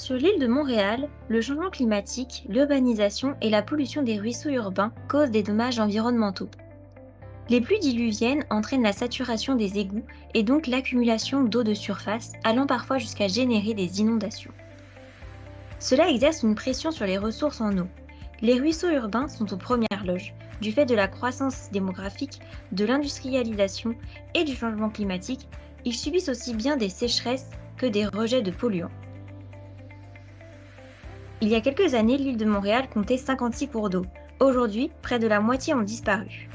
Sur l'île de Montréal, le changement climatique, l'urbanisation et la pollution des ruisseaux urbains causent des dommages environnementaux. Les pluies diluviennes entraînent la saturation des égouts et donc l'accumulation d'eau de surface, allant parfois jusqu'à générer des inondations. Cela exerce une pression sur les ressources en eau. Les ruisseaux urbains sont aux premières loges, du fait de la croissance démographique, de l'industrialisation et du changement climatique. Ils subissent aussi bien des sécheresses que des rejets de polluants. Il y a quelques années, l'île de Montréal comptait 56 cours d'eau. Aujourd'hui, près de la moitié ont disparu.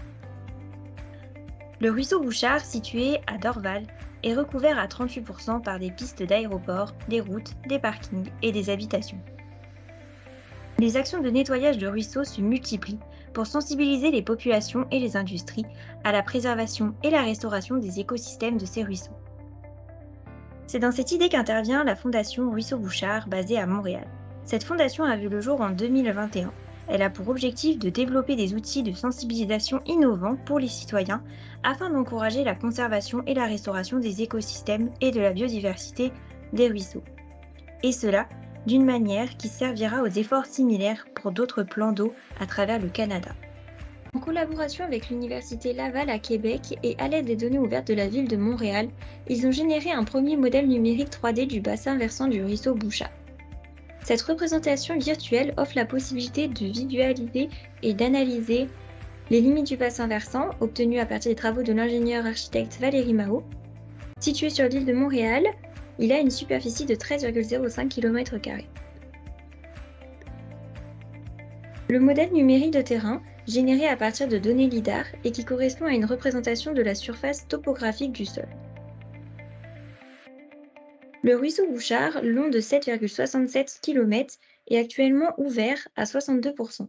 Le ruisseau Bouchard, situé à Dorval, est recouvert à 38% par des pistes d'aéroports, des routes, des parkings et des habitations. Les actions de nettoyage de ruisseaux se multiplient pour sensibiliser les populations et les industries à la préservation et la restauration des écosystèmes de ces ruisseaux. C'est dans cette idée qu'intervient la Fondation Ruisseau Bouchard, basée à Montréal. Cette fondation a vu le jour en 2021. Elle a pour objectif de développer des outils de sensibilisation innovants pour les citoyens afin d'encourager la conservation et la restauration des écosystèmes et de la biodiversité des ruisseaux. Et cela d'une manière qui servira aux efforts similaires pour d'autres plans d'eau à travers le Canada. En collaboration avec l'Université Laval à Québec et à l'aide des données ouvertes de la ville de Montréal, ils ont généré un premier modèle numérique 3D du bassin versant du ruisseau Bouchard. Cette représentation virtuelle offre la possibilité de visualiser et d'analyser les limites du bassin versant, obtenues à partir des travaux de l'ingénieur architecte Valérie Mahot. Situé sur l'île de Montréal, il a une superficie de 13,05 km². Le modèle numérique de terrain, généré à partir de données LIDAR et qui correspond à une représentation de la surface topographique du sol. Le ruisseau Bouchard, long de 7,67 km, est actuellement ouvert à 62%.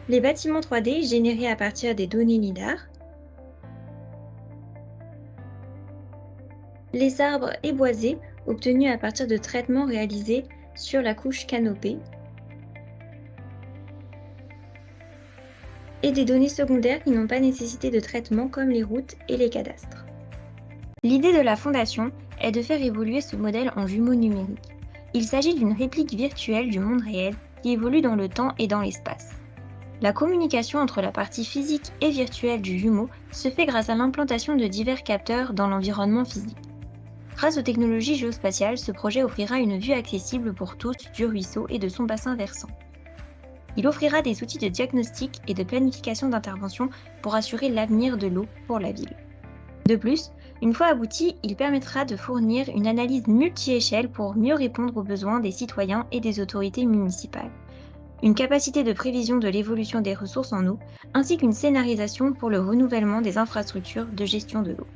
Les bâtiments 3D générés à partir des données LIDAR, les arbres et boisés obtenus à partir de traitements réalisés sur la couche canopée, et des données secondaires qui n'ont pas nécessité de traitement comme les routes et les cadastres. L'idée de la Fondation est de faire évoluer ce modèle en jumeaux numériques. Il s'agit d'une réplique virtuelle du monde réel qui évolue dans le temps et dans l'espace. La communication entre la partie physique et virtuelle du jumeau se fait grâce à l'implantation de divers capteurs dans l'environnement physique. Grâce aux technologies géospatiales, ce projet offrira une vue accessible pour tous du ruisseau et de son bassin versant. Il offrira des outils de diagnostic et de planification d'intervention pour assurer l'avenir de l'eau pour la ville. De plus, une fois abouti, il permettra de fournir une analyse multi-échelle pour mieux répondre aux besoins des citoyens et des autorités municipales, une capacité de prévision de l'évolution des ressources en eau, ainsi qu'une scénarisation pour le renouvellement des infrastructures de gestion de l'eau.